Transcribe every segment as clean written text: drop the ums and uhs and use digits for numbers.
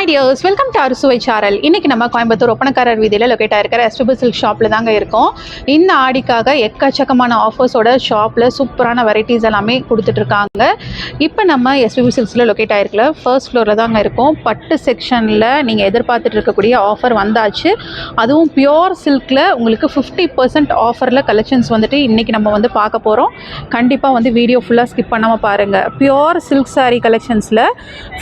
Hi dears, welcome to our சுவை சாரல். இன்னைக்கு நம்ம கோயம்புத்தூர் ஒப்பனக்காரர் வீதியில் லொக்கேட் ஆகிருக்கிற எஸ்பிபி சில்க் ஷாப்பில் தாங்க இருக்கோம். இந்த ஆடிக்காக எக்கச்சக்கமான ஆஃபர்ஸோட ஷாப்பில் சூப்பரான வெரைட்டிஸ் எல்லாமே கொடுத்துட்ருக்காங்க. இப்போ நம்ம எஸ்பிபி சில்க்ஸில் லொக்கேட் ஆகிருக்கல ஃபர்ஸ்ட் ஃப்ளோரில் தாங்க இருக்கோம். பட்டு செக்ஷனில் நீங்கள் எதிர்பார்த்துட்டு இருக்கக்கூடிய ஆஃபர் வந்தாச்சு. அதுவும் பியோர் சில்கில் உங்களுக்கு 50% ஆஃபரில் கலெக்ஷன்ஸ் வந்துட்டு இன்றைக்கி நம்ம வந்து பார்க்க போகிறோம். கண்டிப்பாக வந்து வீடியோ ஃபுல்லாக ஸ்கிப் பண்ணாமல் பாருங்கள். பியோர் சில்க் சாரீ கலெக்ஷன்ஸில்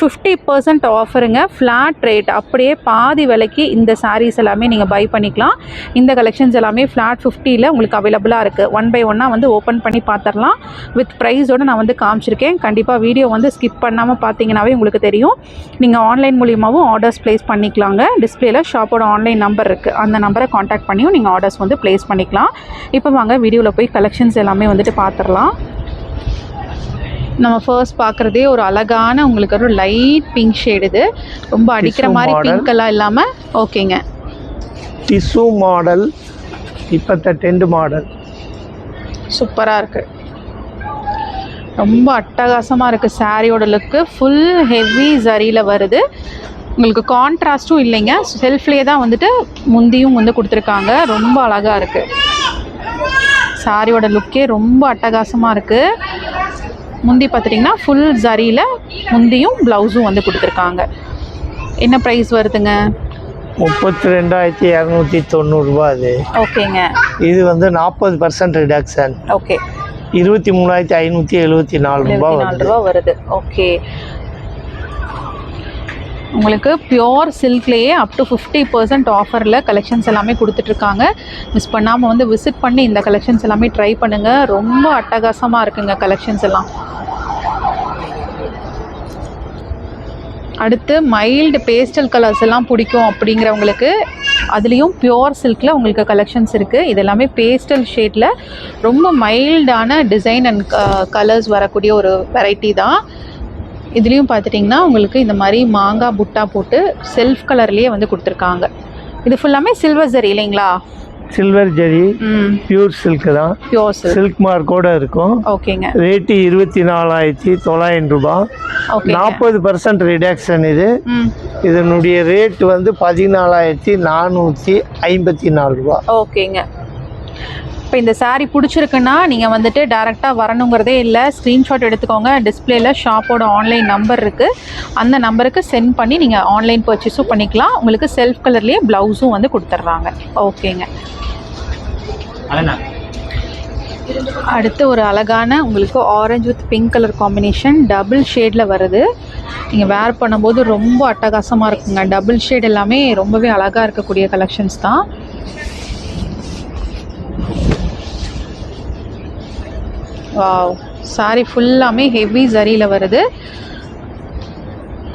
50% ஆஃபருங்க. ஃப்ளாட் ரேட், அப்படியே பாதி விலைக்கு இந்த சாரீஸ் எல்லாமே நீங்கள் பை பண்ணிக்கலாம். இந்த கலெக்ஷன்ஸ் எல்லாமே ஃப்ளாட் 50ல் உங்களுக்கு அவைலபிளாக இருக்குது. 1 by 1 வந்து ஓப்பன் பண்ணி பார்த்துடலாம். வித் ப்ரைஸோடு நான் வந்து காமிச்சிருக்கேன். கண்டிப்பாக வீடியோ வந்து ஸ்கிப் பண்ணாமல் பார்த்தீங்கன்னாவே உங்களுக்கு தெரியும். நீங்கள் ஆன்லைன் மூலியமாகவும் ஆர்டர்ஸ் ப்ளேஸ் பண்ணிக்கலாங்க. டிஸ்பிளேல ஷாப்போட ஆன்லைன் நம்பர் இருக்குது. அந்த நம்பரை காண்டாக்ட் பண்ணியும் நீங்கள் ஆர்டர்ஸ் வந்து ப்ளேஸ் பண்ணிக்கலாம். இப்போ வாங்க வீடியோவில் போய் கலெக்ஷன்ஸ் எல்லாமே வந்துட்டு பார்த்துடலாம். நம்ம ஃபர்ஸ்ட் பார்க்குறதே ஒரு அழகான உங்களுக்கு ஒரு லைட் பிங்க் ஷேடு. இது ரொம்ப அடிக்கிற மாதிரி பிங்க் எல்லாம் இல்லாமல் ஓகேங்க. டிஷ்யூ மாடல், இப்போ டெண்ட் மாடல் சூப்பராக இருக்குது. ரொம்ப அட்டகாசமாக இருக்குது. சாரியோட லுக்கு ஃபுல் ஹெவி ஜரியில் வருது. உங்களுக்கு கான்ட்ராஸ்ட்டும் இல்லைங்க. செல்ஃப்லேயே தான் வந்துட்டு முந்தியும் வந்து கொடுத்துருக்காங்க. ரொம்ப அழகாக இருக்குது. சாரியோட லுக்கே ரொம்ப அட்டகாசமாக இருக்குது. முந்தி பார்த்துட்டிங்கன்னா ஃபுல் ஜரியில் முந்தியும் ப்ளவுஸும் வந்து கொடுத்துருக்காங்க. என்ன ப்ரைஸ் வருதுங்க? 32,290 ரூபா. அது ஓகேங்க. இது வந்து 40% ரிடக்ஷன். ஓகே, 23,574 ரூபா வருது. ஓகே, உங்களுக்கு பியோர் சில்க்லேயே அப் டு 50% ஆஃபரில் கலெக்ஷன்ஸ் எல்லாமே கொடுத்துட்ருக்காங்க. மிஸ் பண்ணாமல் வந்து விசிட் பண்ணி இந்த கலெக்ஷன்ஸ் எல்லாமே ட்ரை பண்ணுங்கள். ரொம்ப அட்டகாசமாக இருக்குங்க கலெக்ஷன்ஸ் எல்லாம். அடுத்து மைல்டு பேஸ்டல் கலர்ஸ் எல்லாம் பிடிக்கும் அப்படிங்கிறவங்களுக்கு அதுலேயும் பியோர் சில்கில் உங்களுக்கு கலெக்ஷன்ஸ் இருக்குது. இது எல்லாமே பேஸ்டல் ஷேடில் ரொம்ப மைல்டான டிசைன் அண்ட் கலர்ஸ் வரக்கூடிய ஒரு வெரைட்டி தான். இதுலேயும் பார்த்துட்டிங்கன்னா உங்களுக்கு இந்த மாதிரி மாங்காய் புட்டா போட்டு செல்ஃப் கலர்லேயே வந்து கொடுத்துருக்காங்க. இது ஃபுல்லாமே சில்வர் ஜரி இல்லைங்களா? சில்வர் ஜரி, பியூர் சில்க் தான். பியூர் சில்க் மார்க்கோட இருக்கும். ஓகேங்க. ரேட்டு 24,900 ரூபா. 40% ரிடக்ஷன். இதனுடைய ரேட் வந்து 14,454 ரூபா. ஓகேங்க. இப்போ இந்த சாரீ பிடிச்சிருக்குன்னா நீங்கள் வந்துட்டு டேரெக்டாக வரணுங்கிறதே இல்லை. ஸ்க்ரீன்ஷாட் எடுத்துக்கோங்க. டிஸ்பிளேல ஷாப்போட ஆன்லைன் நம்பர் இருக்குது. அந்த நம்பருக்கு சென்ட் பண்ணி நீங்கள் ஆன்லைன் பர்ச்சேஸும் பண்ணிக்கலாம். உங்களுக்கு செல்ஃப் கலர்லேயே ப்ளவுஸும் வந்து கொடுத்துட்றாங்க. ஓகேங்க. அடுத்து ஒரு அழகான உங்களுக்கு orange with pink colour combination double ஷேடில் வருது. நீங்கள் வேர் பண்ணும்போது ரொம்ப அட்டகாசமாக இருக்குங்க. டபுள் ஷேட் எல்லாமே ரொம்பவே அழகாக இருக்கக்கூடிய கலெக்ஷன்ஸ் தான். வாவ், சாரி ஃபுல்லாமே ஹெவி ஜரியில் வருது.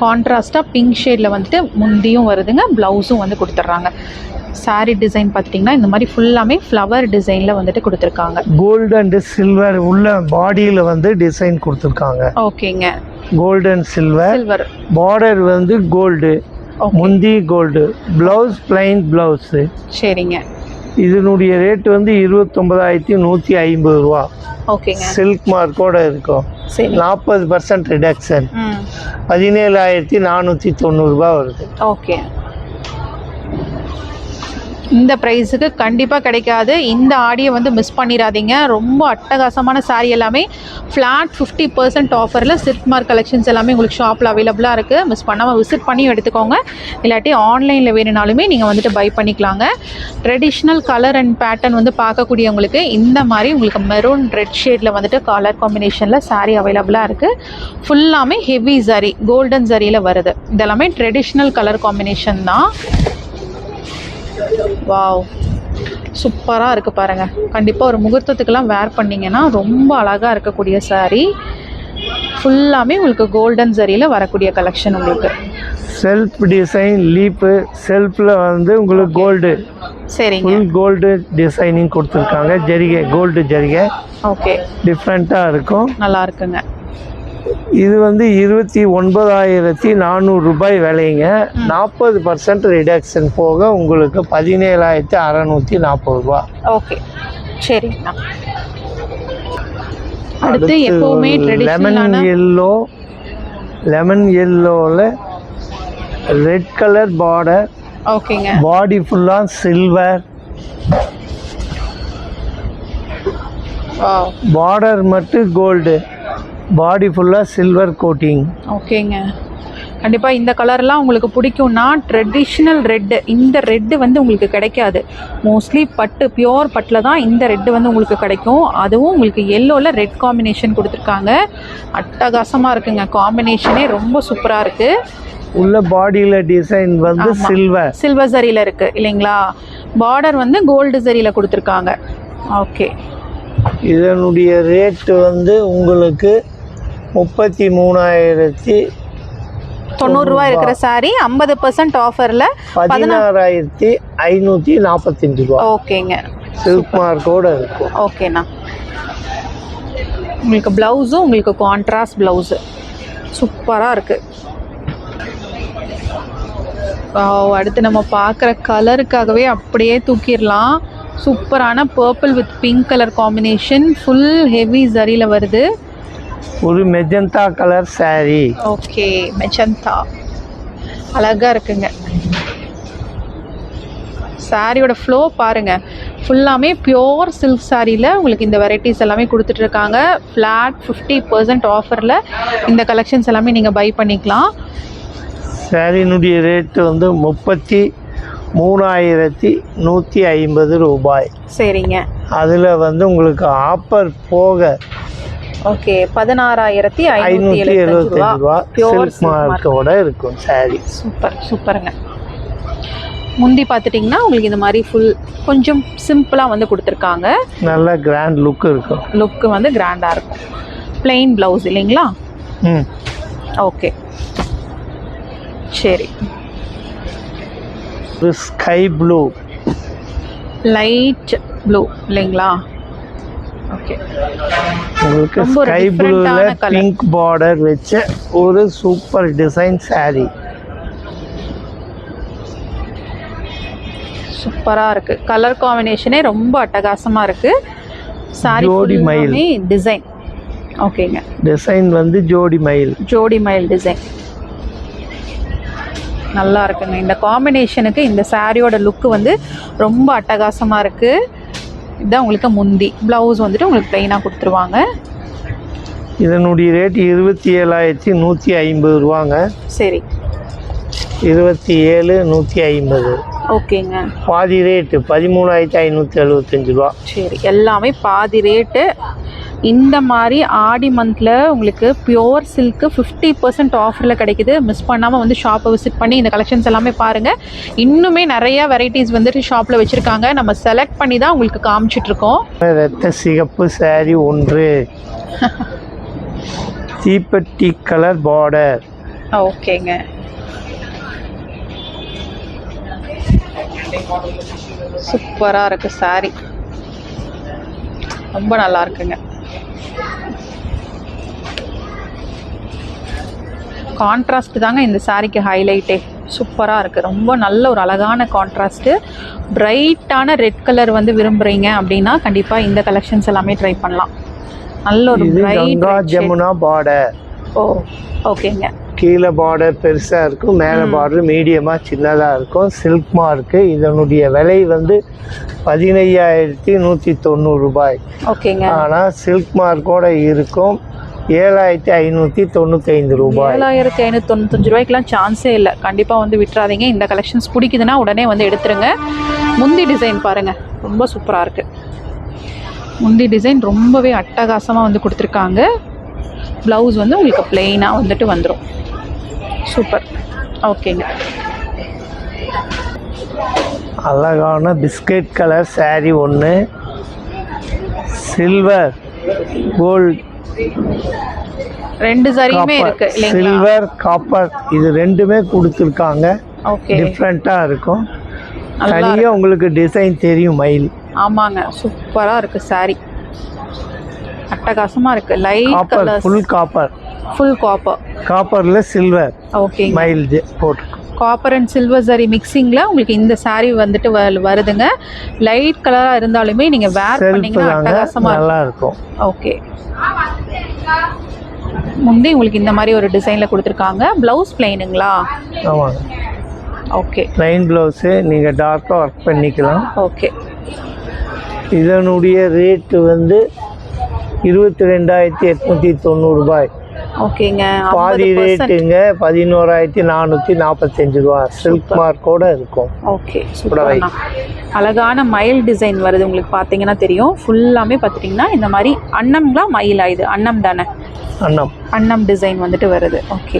கான்ட்ராஸ்டாக பிங்க் ஷேடில் வந்துட்டு முந்தியும் வருதுங்க, ப்ளவுஸும் வந்து கொடுத்துட்றாங்க. சாரி டிசைன் பார்த்திங்கன்னா இந்த மாதிரி ஃபுல்லாமே ஃப்ளவர் டிசைனில் வந்துட்டு கொடுத்துருக்காங்க. கோல்டு அண்ட் சில்வர் உள்ள பாடியில் வந்து டிசைன் கொடுத்துருக்காங்க. ஓகேங்க. கோல்டு அண்ட் சில்வர் பார்டர் வந்து கோல்டு, முந்தி கோல்டு, ப்ளவுஸ் பிளைன் ப்ளவுஸு. சரிங்க. இதனுடைய ரேட் வந்து 29,150 ரூபா. ஓகேங்க. சில்க் மார்க்கோட இருக்கும். 40% ரிடக்ஷன். 17,490 ரூபா வருது. ஓகே. இந்த ப்ரைஸுக்கு கண்டிப்பாக கிடைக்காது. இந்த ஆடியை வந்து மிஸ் பண்ணிடாதீங்க. ரொம்ப அட்டகாசமான சாரீ எல்லாமே ஃப்ளாட் 50% ஆஃபரில் சில்க் மார்க் கலெக்ஷன்ஸ் எல்லாமே உங்களுக்கு ஷாப்பில் அவைலபிளாக இருக்குது. மிஸ் பண்ணாமல் விசிட் பண்ணியும் எடுத்துக்கோங்க. இல்லாட்டி ஆன்லைனில் வேணுனாலுமே நீங்கள் வந்துட்டு பை பண்ணிக்கலாங்க. ட்ரெடிஷ்னல் கலர் அண்ட் பேட்டர்ன் வந்து பார்க்கக்கூடியவங்களுக்கு இந்த மாதிரி உங்களுக்கு மெரூன் ரெட் ஷேடில் வந்துட்டு கலர் காம்பினேஷனில் சாரீ அவைலபிளாக இருக்குது. ஃபுல்லாமே ஹெவி ஜரி, கோல்டன் ஜரியில் வருது. இதெல்லாமே ட்ரெடிஷ்னல் கலர் காம்பினேஷன் தான். வாவ், சூப்பராக இருக்குது பாருங்கள். கண்டிப்பாக ஒரு முகூர்த்தத்துக்கெல்லாம் வேர் பண்ணிங்கன்னா ரொம்ப அழகாக இருக்கக்கூடிய சாரீ. ஃபுல்லாமே உங்களுக்கு கோல்டன் ஜரியில் வரக்கூடிய கலெக்ஷன். உங்களுக்கு செல்ஃப் டிசைன் லீப்பு, செல்ஃபில் வந்து உங்களுக்கு கோல்டு. சரிங்க. கோல்டு டிசைனிங் கொடுத்துருக்காங்க. ஜரிகை, கோல்டு ஜரிகை. ஓகே, டிஃப்ரெண்ட்டாக இருக்கும். நல்லா இருக்குங்க. இது வந்து 29,400 ரூபாய் விலைங்க. 40% ரிடக்ஷன் போக உங்களுக்கு 17,640 ரூபா. ஓகே, சரிங்கண்ணா. அடுத்து எப்பவுமே லெமன் எல்லோவில் ரெட் கலர் பார்டர், ஓகேங்க. பாடி ஃபுல்லா சில்வர், வாவ். பார்டர் மட்டும் கோல்டு, பாடி ஃபுல்லா சில்வர் கோட்டிங். ஓகேங்க. கண்டிப்பாக இந்த கலர்லாம் உங்களுக்கு பிடிக்கும்னா ட்ரெடிஷ்னல் ரெட்டு, இந்த ரெட்டு வந்து உங்களுக்கு கிடைக்காது. மோஸ்ட்லி பட்டு, பியோர் பட்டில் தான் இந்த ரெட்டு வந்து உங்களுக்கு கிடைக்கும். அதுவும் உங்களுக்கு எல்லோவில் ரெட் காம்பினேஷன் கொடுத்துருக்காங்க. அட்டகாசமாக இருக்குங்க, காம்பினேஷனே ரொம்ப சூப்பராக இருக்குது. உள்ள பாடியில் டிசைன் வந்து சில்வர், சில்வர் சரியில் இருக்குது இல்லைங்களா? பார்டர் வந்து கோல்டு சரியில் கொடுத்துருக்காங்க. ஓகே. இதனுடைய ரேட்டு வந்து உங்களுக்கு 33,990 ரூபா இருக்கிற சாரி 50% ஆஃபரில் 16,545 ரூபா. ஓகேங்க. சில்க் மார்க்கோட இருக்கும். ஓகேண்ணா. உங்களுக்கு ப்ளவுஸும் உங்களுக்கு கான்ட்ராஸ்ட் ப்ளவுஸு சூப்பராக இருக்குது. அடுத்து நம்ம பார்க்குற கலருக்காகவே அப்படியே தூக்கிடலாம். சூப்பரான purple with pink colour combination, full heavy ஜரியில் வருது. ஒரு magenta colour saree. Okay, magenta அழகாக இருக்குங்க. சாரியோட ஃப்ளோ பாருங்கள், ஃபுல்லாமே பியோர் சில்க் சாரியில் உங்களுக்கு இந்த வெரைட்டிஸ் எல்லாமே கொடுத்துட்ருக்காங்க. ஃப்ளாட் 50% ஆஃபரில் இந்த கலெக்ஷன்ஸ் எல்லாமே நீங்கள் பை பண்ணிக்கலாம். சாரியினுடைய ரேட்டு வந்து 33,150 ரூபாய். சரிங்க. அதில் வந்து உங்களுக்கு ஆஃபர் போக ஓகே 16,575 ரூபா பியோர் சில்க் மார்க்கோட இருக்கும் சாரி. சூப்பர் சூப்பருங்க. முந்தி பார்த்துட்டிங்கன்னா உங்களுக்கு இந்த மாதிரி ஃபுல் கொஞ்சம் சிம்பிளாக வந்து கொடுத்துருக்காங்க. நல்ல கிராண்ட் லுக் இருக்கும். லுக்கு வந்து கிராண்டாக இருக்கும். பிளெயின் ப்ளவுஸ் இல்லைங்களா? ஓகே சரி. ஸ்கை ப்ளூ, லைட் ப்ளூ இல்லைங்களா? ஓகே. உங்களுக்கு ஸ்கை ப்ளூல பிங்க் பார்டர் வச்ச ஒரு சூப்பர் டிசைன் saree. சூப்பராக இருக்குது. கலர் காம்பினேஷனே ரொம்ப அட்டகாசமாக இருக்குது. சாரி ஜோடி மயில் டிசைன். ஓகேங்க. டிசைன் வந்து ஜோடி மயில், ஜோடி மயில் டிசைன் நல்லா இருக்குங்க. இந்த காம்பினேஷனுக்கு இந்த சாரியோட லுக்கு வந்து ரொம்ப அட்டகாசமாக இருக்குது. இதுதான் உங்களுக்கு முந்தி. ப்ளவுஸ் வந்துட்டு உங்களுக்கு ப்ளைனாக கொடுத்துருவாங்க. இதனுடைய ரேட் 27,150 ரூபாங்க. சரி, 27,150. ஓகேங்க. பாதி ரேட்டு 13,575 ரூபா. சரி, எல்லாமே பாதி ரேட்டு. இந்த மாதிரி ஆடி மந்தில் உங்களுக்கு பியோர் சில்க்கு 50% ஆஃபரில் கிடைக்குது. மிஸ் பண்ணாமல் வந்து ஷாப்பை விசிட் பண்ணி இந்த கலெக்ஷன்ஸ் எல்லாமே பாருங்கள். இன்னுமே நிறையா வெரைட்டிஸ் வந்துட்டு ஷாப்பில் வச்சுருக்காங்க. நம்ம செலக்ட் பண்ணி தான் உங்களுக்கு காமிச்சிட்ருக்கோம். ரத்த சிகப்பு saree ஒன்று, தீப்பெட்டி கலர் பார்டர். ஓகேங்க. சூப்பராக இருக்குது சாரி, ரொம்ப நல்லா இருக்குங்க. கான்ட்ராஸ்ட் தாங்க இந்த சாரிக்கு ஹைலைட்டே. சூப்பராக இருக்குது, ரொம்ப நல்ல ஒரு அழகான கான்ட்ராஸ்ட்டு. பிரைட்டான ரெட் கலர் வந்து விரும்புகிறீங்க அப்படின்னா கண்டிப்பாக இந்த கலெக்ஷன்ஸ் எல்லாமே ட்ரை பண்ணலாம். நல்ல ஒரு பிரைட் ஜமுனா பார்டர். ஓ ஓகேங்க. கீழே பார்டர் பெருசாக இருக்கும், மேலே பார்டர் மீடியமாக சின்னதாக இருக்கும். Silk mark. இதனுடைய விலை வந்து 15,190 ரூபாய். ஓகேங்க. ஆனால் சில்க் மார்க்கோட இருக்கும் 7,595 ரூபாய். 7,595 ரூபாய்க்குலாம் சான்ஸே இல்லை. கண்டிப்பாக வந்து விட்டுறாதீங்க. இந்த கலெக்ஷன்ஸ் பிடிக்குதுன்னா உடனே வந்து எடுத்துருங்க. முந்தி டிசைன் பாருங்கள், ரொம்ப சூப்பராக இருக்குது. முந்தி டிசைன் ரொம்பவே அட்டகாசமாக வந்து கொடுத்துருக்காங்க. ப்ளவுஸ் வந்து உங்களுக்கு பிளெயினாக வந்துட்டு வந்துடும். சூப்பர். ஓகேங்க. அழகான பிஸ்கட் கலர் saree ஒன்று, சில்வர் கோல்ட் ரெண்டு சாரியுமே இருக்கு இல்லைங்களா? சில்வர் காப்பர் இது ரெண்டுமே கொடுத்துருக்காங்க. ஓகே, டிஃப்ரெண்ட்டாக இருக்கும். தனியாக உங்களுக்கு டிசைன் தெரியும் மயில். ஆமாங்க, சூப்பராக இருக்கு சாரி, அட்டகாசமாக இருக்கு. Light colour, full copper, full copper, காப்பரில் சில்வர். ஓகே, மயில் போட்டு காப்பர் அண்ட் சில்வர் சாரி மிக்சிங்கில் உங்களுக்கு இந்த சாரி வந்துட்டு வருதுங்க. லைட் கலராக இருந்தாலுமே நீங்கள் வேர் பண்ணீங்கன்னா அட்டகாசமாக நல்லா இருக்கும். ஓகே, முந்தி உங்களுக்கு இந்த மாதிரி ஒரு டிசைனில் கொடுத்துருக்காங்க. ப்ளவுஸ் பிளைனுங்களா? ஆமாங்க, ஓகே. ப்ளைன் ப்ளவுஸு, நீங்கள் டார்க்காக ஒர்க் பண்ணிக்கலாம். ஓகே. இதனுடைய ரேட்டு வந்து 22,890 ரூபாய். ஓகேங்க. பாதி ரேட்டுங்க 11,445 ரூபா. சில்க் மார்க்கோட இருக்கும். ஓகே, சூப்பர்ண்ணா. அழகான மயில் டிசைன் வருது உங்களுக்கு பார்த்தீங்கன்னா தெரியும். ஃபுல்லாமே பார்த்துட்டிங்கன்னா இந்த மாதிரி அன்னம்ங்களா மயிலா? இது அன்னம் தானே? அன்னம் டிசைன் வந்துட்டு வருது. ஓகே.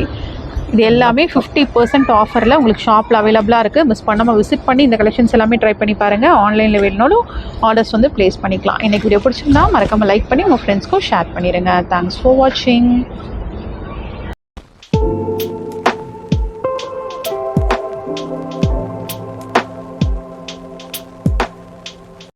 இது எல்லாமே 50% ஆஃபரில் உங்களுக்கு ஷாப்பில் அவைலபிளாக இருக்குது. மிஸ் பண்ணாமல் விசிட் பண்ணி இந்த கலெக்ஷன்ஸ் எல்லாமே ட்ரை பண்ணி பாருங்கள். ஆன்லைனில் வேணுனாலும் ஆர்டர்ஸ் வந்து ப்ளேஸ் பண்ணிக்கலாம். இன்றைக்கி வீடியோ பிடிச்சிருந்தா மறக்காமல் லைக் பண்ணி உங்கள் ஃப்ரெண்ட்ஸ்க்கும் ஷேர் பண்ணிடுங்க. தேங்க்ஸ் ஃபார் வாட்சிங்.